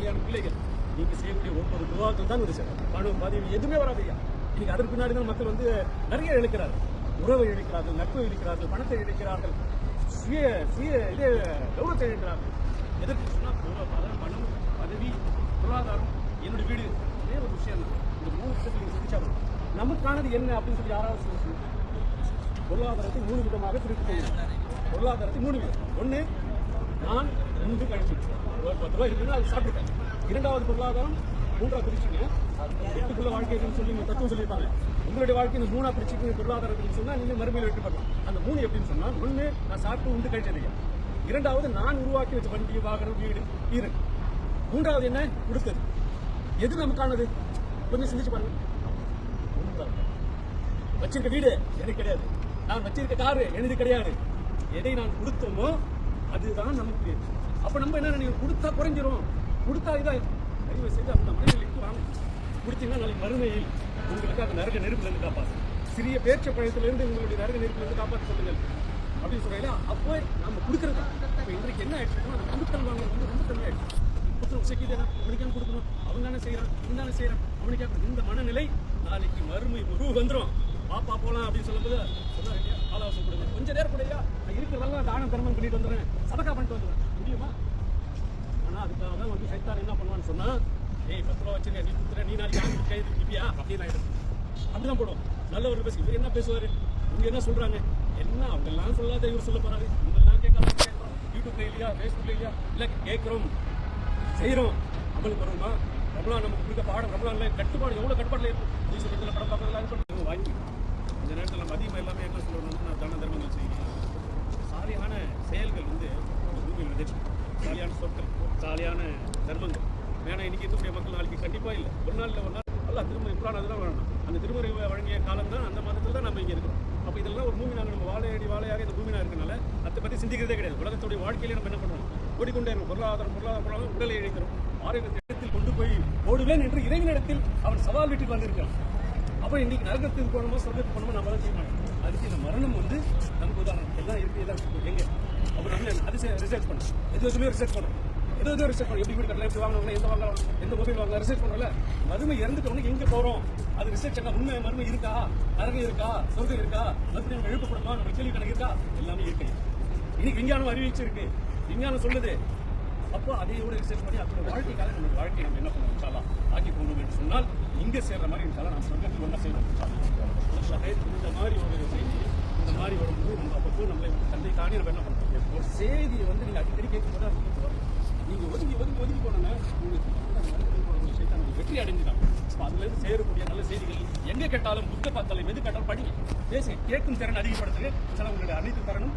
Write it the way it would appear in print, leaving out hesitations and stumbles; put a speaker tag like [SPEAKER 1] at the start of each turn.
[SPEAKER 1] கோடிக்கணக்கான பிள்ளைகள் நீங்க செய்யக்கூடிய ஒவ்வொரு துவாக்கள் தான் வந்து சேரும். பணம் பதவி எதுவுமே வராதையா. இன்னைக்கு அதற்கு பின்னாடி தான் மக்கள் வந்து நிறைய இழக்கிறார்கள். உறவை இழக்கிறார்கள், நட்பை இழக்கிறார்கள், பணத்தை இழக்கிறார்கள், சுய சுய இதே கௌரவத்தை இழக்கிறார்கள். எதற்கு சொன்னால் பணம், பதவி, பொருளாதாரம், என்னுடைய வீடு, ஒரே ஒரு விஷயம் தான். இந்த 3 விஷயத்தை நீங்கள் சிந்திச்சாலும் நமக்கானது என்ன அப்படின்னு சொல்லி யாராவது சொல்லுங்க. பொருளாதாரத்தை 3 விதமாக பிரித்து செய்யணும். பொருளாதாரத்தை 3 விதம். ஒன்று, நான் உண்டு கழிச்சு ஒரு 10 ரூபாய் இருக்குன்னா அது சாப்பிட்டுட்டேன். இரண்டாவது பொருளாதாரம் 3ஆ பிரிச்சுங்க. 8க்குள்ள வாழ்க்கைன்னு சொல்லி தத்துவம் சொல்லியிருப்பாங்க. உங்களுடைய வாழ்க்கை இந்த 3ஆ பிரிச்சுக்கு பொருளாதாரத்துக்கு சொன்னால் நீங்கள் மறுமையில் வெற்றி பெறலாம். அந்த 3 எப்படின்னு சொன்னால், ஒன்று நான் சாப்பிட்டு உண்டு கழிச்சதுங்க. இரண்டாவது நான் உருவாக்கி வச்ச வண்டி, வாகனம், வீடு, ஈரன். மூன்றாவது என்ன? கொடுத்தது. எது நமக்கானது? கொஞ்சம் சிந்திச்சு பாருங்க. வச்சிருக்க வீடு எனக்கு கிடையாது, நான் வச்சிருக்க காரு எனது கிடையாது. எதை நான் கொடுத்தோமோ அதுதான் நமக்கு. அப்ப நம்ம என்ன நினைக்கிறோம்? கொடுத்தா குறைஞ்சிரும், கொடுத்தா இதான். அறிவை செய்து அந்த மனிதர்களுக்கு வாங்க கொடுத்தீங்கன்னா நாளைக்கு மறுமையில் உங்களுக்கு அந்த நரக நெருப்புலேருந்து காப்பாற்று. சிறிய பேச்ச பழத்திலிருந்து உங்களுடைய நரக நெருப்புலேருந்து காப்பாற்ற சொல்லுங்கள் அப்படின்னு சொல்றீங்களா? அப்போ நம்ம கொடுக்கறது. இப்போ இன்றைக்கு என்ன ஆயிடுச்சுன்னா, அந்த கொடுத்தல் வாங்க வந்து ரொம்ப கம்மியாயிடுச்சு. புத்தகம் செய்யுது, அவனுக்கான கொடுக்கணும், அவன் தானே செய்யறான், இவன் தானே செய்யறான், அவனுக்காக. இந்த மனநிலை நாளைக்கு மறுமை வந்துடும். பாப்பா போலாம் அப்படின்னு சொல்லும்போது சொன்னார் இல்லையா, ஆலோசனை கொடுங்க, கொஞ்சம் நேரம் கூடயா நான் இருக்கிறதெல்லாம் தானம் தர்மம் பண்ணிட்டு வந்துடுறேன், சதக்கா பண்ணிட்டு வந்துடுறேன், முடியுமா? ஆனா அதுக்காக தான் வந்து சைத்தான் என்ன பண்ணுவான்னு சொன்னா, ஏய் 10 ரூபா வச்சிருக்க, நீ கொடுத்துற, நீ நாளைக்கு கை இருப்பியா அப்படின்னு ஆயிடும். அப்படிதான் போடுவோம். நல்லவர் பேசி இவர் என்ன பேசுவாரு, இவங்க என்ன சொல்றாங்க, என்ன அவங்க எல்லாம் சொல்லாத இவர் சொல்ல போறாரு, இதெல்லாம் கேட்கலாம். யூடியூப்ல இல்லையா, ஃபேஸ்புக்ல இல்லையா, இல்ல கேட்கிறோம் செய்யறோம். அமலுக்கு வருமா? ரமலான் நமக்கு கொடுக்க பாடம். ரமலான்ல கட்டுப்பாடு எவ்வளவு கட்டுப்பாடுல இருக்கும். நீ சொல்றதுல படம் பார்க்கறதுல வாங்கி இந்த நேரத்தில் நம்ம அதிகமாக எல்லாமே என்ன சொல்லணும்னா, தான தர்மங்கள் செய்யணும். சாலியான செயல்கள் வந்து பூமியில் விதைச்சு, சாலியான சொற்கள், சாலியான தர்மங்கள் வேணா. இன்னைக்கு இருக்கக்கூடிய மக்கள் நாளைக்கு கண்டிப்பா இல்லை, ஒரு நாள் எல்லாம் திரும்ப இப்பலாம் அதெல்லாம் வேணும். அந்த திருமுறை வழங்கிய காலம் தான், அந்த மதத்தில் தான் நம்ம இங்கே இருக்கிறோம். அப்போ இதெல்லாம் ஒரு பூமியாக நம்ம வாழையாக இந்த பூமியாக இருக்கனால அதை பற்றி சிந்திக்கிறதே கிடையாது. உலகத்துடைய வாழ்க்கையிலே நம்ம என்ன பண்ணுறோம்? ஓடிக்கொண்டே இருக்கும். பொருளாதாரம் உடலை இழைக்கிறோம். ஆரோக்கியத்தை இடத்தில் கொண்டு போய் ஓடுவேன் என்று இறைவனிடத்தில் அவன் சவால் வீட்டுக்கு வந்திருக்கான். அப்புறம் இன்னைக்கு நரகத்துக்கு போகணுமோ சொர்க்கத்துக்கு போகணுமோ நம்ம தான் செய்ய மாட்டோம். அதுக்கு இந்த மரணம் வந்து நமக்கு உதாரணம். எல்லாம் இருக்கு, எல்லாம் எங்க அப்புறம் நம்ம அது ரிசர்ச் பண்ணோம். எதுவுமே ரிசர்ச் பண்ணோம், எதுவும் ரிசர்ச் பண்ணோம். எப்படி வீடு கட்டலாம், எப்படி வாங்கணும், எந்த வாங்கலாம், எந்த மொபைல் வாங்கலாம், ரிசர்ச் பண்ணல. மறுமை இறந்துட்டவனுக்கு எங்க போறோம் அது ரிசர்ச் பண்ண. உண்மை மறுமை இருக்கா, நரகம் இருக்கா, சொர்க்கம் இருக்கா, மறுபடியும் நம்ம எழுப்பப்படுமா, நம்ம கேள்வி கணக்கு இருக்கா, எல்லாமே இருக்கு. இன்னைக்கு விஞ்ஞானம் அறிவிச்சிருக்கு, விஞ்ஞானம் சொல்லுது. அப்போ அதையோட ரிசர்ச் பண்ணி அதோட வாழ்க்கைக்காக நம்ம வாழ்க்கையை நம்ம என்ன பண்ணணும் இன்ஷால்லாஹ் ஆக்கி கொண்டு என்று சொன்னால், இங்கே சேர்ற மாதிரி இன்ஷால்லாஹ் நம்ம சொர்க்கத்தில் ஒன்றா செய்யணும். இந்த மாதிரி ஒரு செய்தி இந்த மாதிரி வரும்போது நம்ம அப்பப்போ நம்மளை தந்தை தானே நம்ம என்ன பண்ணுறோம்? ஒரு செய்தியை வந்து நீங்கள் அடிக்கடி கேட்கும்போது அது வரும். நீங்கள் ஒதுங்கி போனோன்னா உங்களுக்கு விஷயத்தை நம்ம வெற்றி அடைஞ்சிடும். இப்போ அதுலேருந்து சேரக்கூடிய நல்ல செய்திகள் எங்கே கேட்டாலும், புத்த பார்த்தாலும், எது கேட்டாலும் படிங்க, பேசுங்க. கேட்கும் திறன் அதிகப்படுத்துங்க. சில உங்களுடைய அனைத்து தரணும்